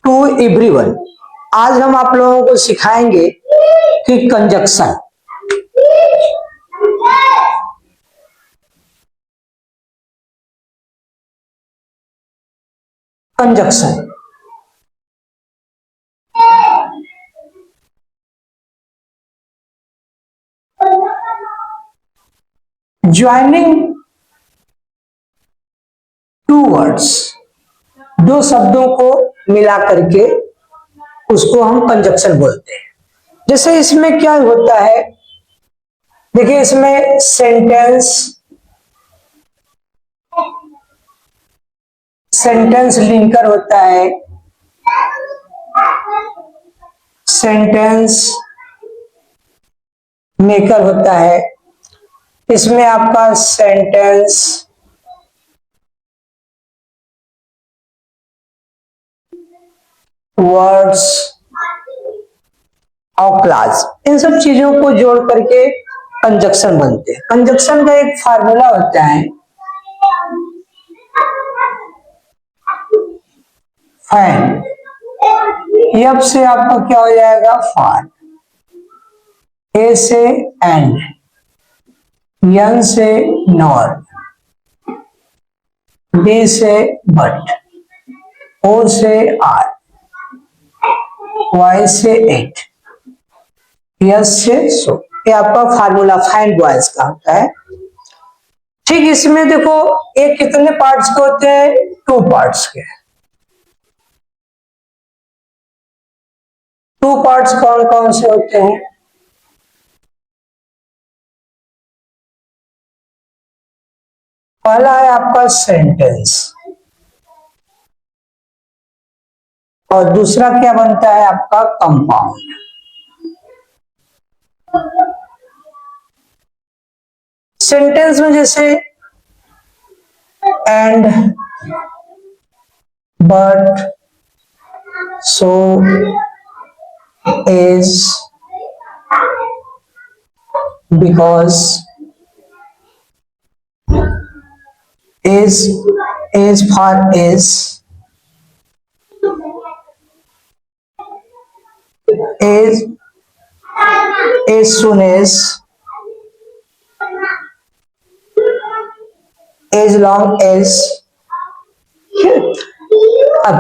To everyone. आज हम आप लोगों को सिखाएंगे कि conjunction conjunction joining two words, दो शब्दों को मिला करके उसको हम कंजक्शन बोलते हैं। जैसे इसमें क्या होता है, देखिए इसमें सेंटेंस लिंकर होता है, सेंटेंस मेकर होता है। इसमें आपका सेंटेंस वर्ड्स और क्लास, इन सब चीजों को जोड़ करके कंजक्शन बनते हैं। कंजक्शन का एक फार्मूला होता है फैन। यब से आपका क्या हो जाएगा, फार। ए से एंड, यन से नॉर, डी से बट, ओ से आर, वाई से एट, यस से सो। ये आपका फार्मूला फाइन बॉयज का होता है। ठीक, इसमें देखो ये कितने पार्ट्स के होते हैं, 2 पार्ट्स के। 2 पार्ट्स कौन कौन से होते हैं, पहला है आपका सेंटेंस और दूसरा क्या बनता है आपका कंपाउंड। सेंटेंस में जैसे and, but, so, is, because, is for is, as soon as long as। अब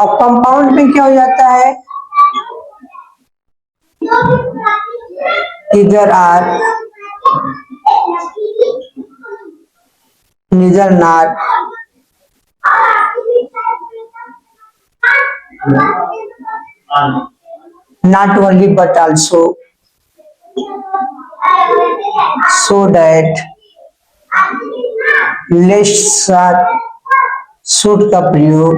अब कंपाउंड में क्या हो जाता है, इधर आर, निदर नार, not only but also, so that, lest सूट का प्रयोग,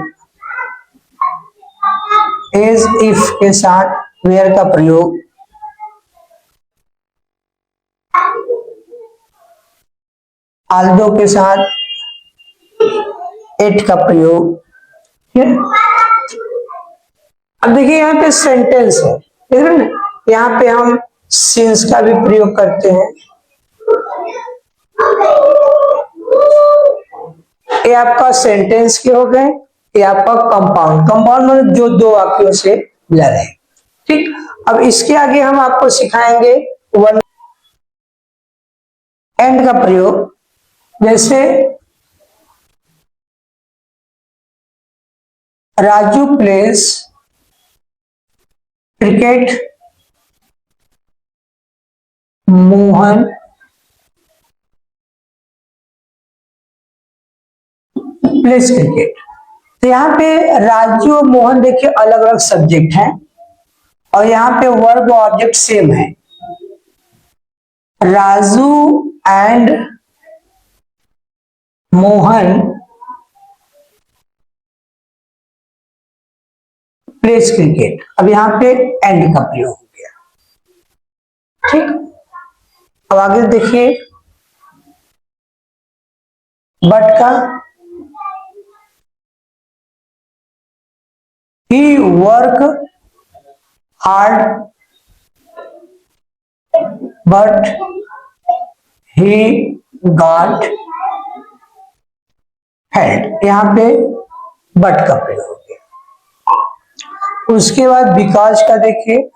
एज इफ के साथ वेयर का प्रयोग, आल्दो के साथ एट का प्रयोग। अब देखिए यहाँ पे सेंटेंस है, देख रहे ना, यहाँ पे हम सिंस का भी प्रयोग करते हैं। ये आपका सेंटेंस के हो गए, ये आपका कंपाउंड। कंपाउंड मतलब जो 2 वाक्यों से मिला रहे। ठीक, अब इसके आगे हम आपको सिखाएंगे वन एंड का प्रयोग। जैसे Raju place cricket, Mohan place cricket. तो यहाँ पे राजू और मोहन देखिए अलग अलग सब्जेक्ट हैं और यहाँ पे वर्ब और ऑब्जेक्ट सेम है। Raju and Mohan place cricket. अब यहाँ पे एंड का प्रयोग हो गया। ठीक, अब आगे देखिए बट का, he work hard but he got help। यहाँ पे बट का प्रयोग हो गया। उसके बाद बिकॉज का देखिए,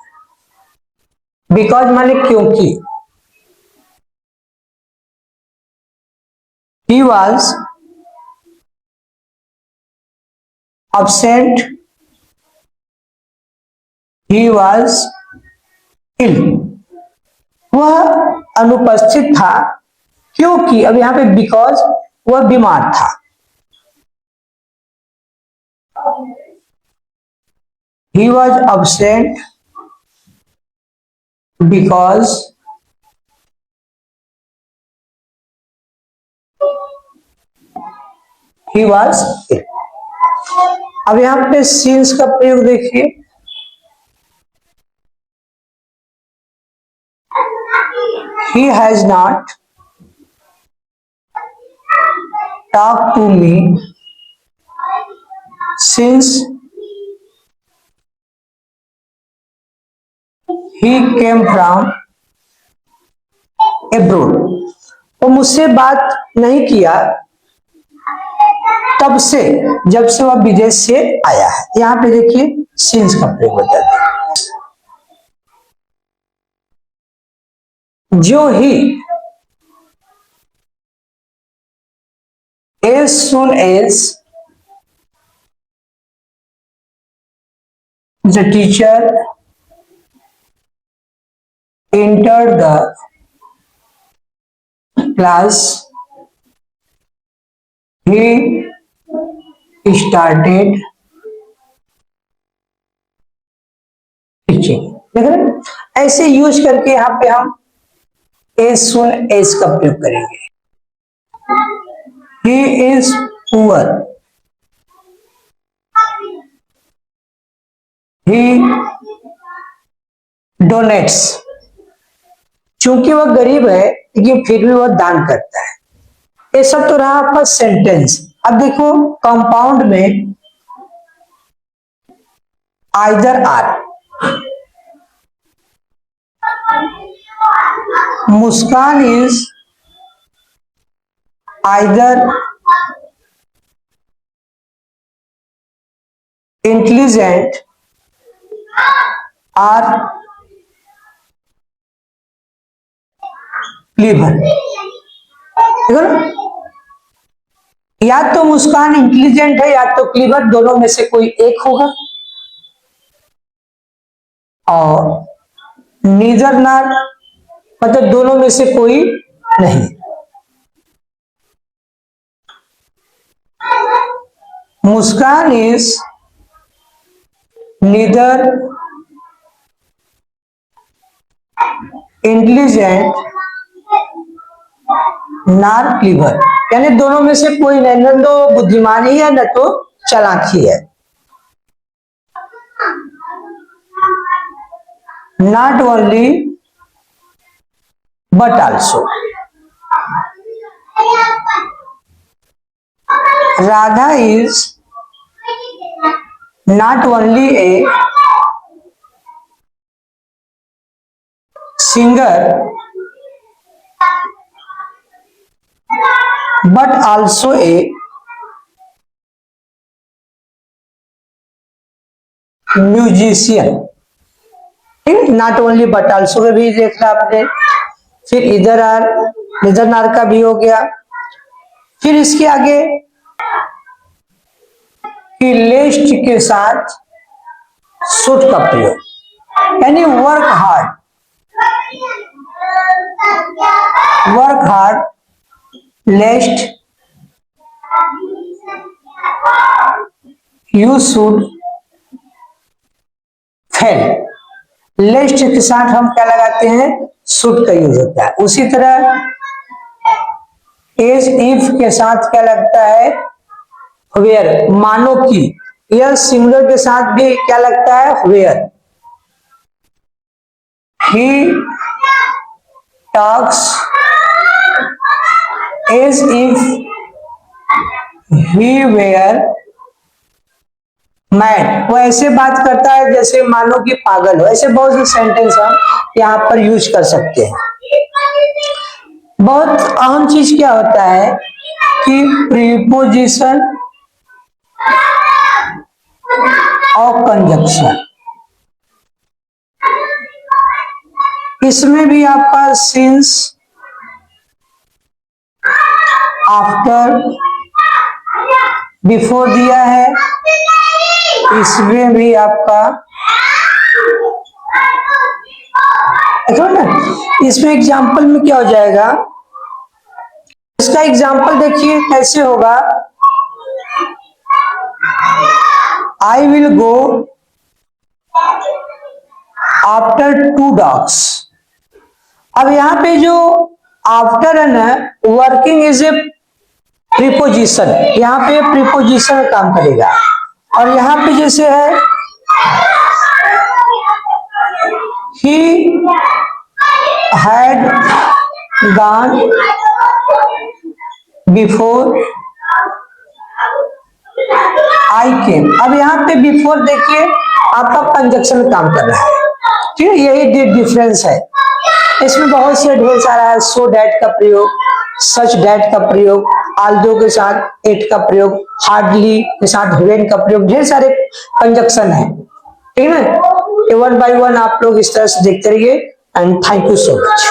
बिकॉज माने क्योंकि, he was absent, he was ill, वह अनुपस्थित था क्योंकि, अब यहां पे बिकॉज वह बीमार था। He was absent because he was ill। अब यहां पे since का प्रयोग देखिए, he has not talked to me since he came from abroad। वो मुझसे बात नहीं किया तब से, जब से वह विदेश से आया है। यहां पे देखिए since का प्रयोग हो जाता है। जो ही, as soon as the teacher entered the class, he started teaching। देख रहे हैं? ऐसे यूज करके यहां पे हम as soon as का प्रयोग करेंगे। he is poor, he donates, चूंकि वह गरीब है लेकिन फिर भी वह दान करता है। ये सब तो रहा आपका सेंटेंस। अब देखो कंपाउंड में either or, Muskaan is either intelligent और क्लीवर। देखो ना, या तो मुस्कान इंटेलिजेंट है या तो क्लीवर, दोनों में से कोई एक होगा। और नीदर नॉर मतलब दोनों में से कोई नहीं। Muskan is neither intelligent nor clever, यानी दोनों में से कोई नहीं, न तो बुद्धिमानी है न तो चालाकी है। Not only but also, Radha is not only a singer but also a musician. Not only but also में भी देखा आपने। फिर इधर आर, इधर नार का भी हो गया। फिर इसके आगे कि लेस्ट के साथ शुड का प्रयोग, यानी work hard, work hard lest you should fail. Lest के साथ हम क्या लगाते हैं, शुड का यूज होता है। उसी तरह एज इफ के साथ क्या लगता है, वेयर, मानो कि। यह सिंगुलर के साथ भी क्या लगता है, were. He talks as if he were mad, वो ऐसे बात करता है जैसे मानो कि पागल हो। ऐसे बहुत से सेंटेंस हम यहाँ पर यूज कर सकते हैं। बहुत अहम चीज क्या होता है कि प्रीपोजिशन और कंजंक्शन। इसमें भी आपका सिंस, आफ्टर, बिफोर दिया है। इसमें भी आपका ना, इसमें एग्जाम्पल में क्या हो जाएगा, इसका एग्जाम्पल देखिए कैसे होगा। I will go after 2 dogs। अब यहां पे जो आफ्टर है ना, वर्किंग इज ए प्रीपोजिशन, यहां पे प्रीपोजिशन काम करेगा। और यहां पे जैसे है he had gone before I came। अब यहाँ पे बिफोर देखिए आपका कंजक्शन काम कर रहा है, ठीक है, यही डिफरेंस है। इसमें बहुत से ढेर सारा है, सो डैट का प्रयोग, सच डैट का प्रयोग, आल्दो के साथ एट का प्रयोग, हार्डली के साथ व्हेन का प्रयोग, ढेर सारे कंजक्शन है, ठीक है ना। वन बाय वन आप लोग इस तरह से देखते रहिए and thank you so much.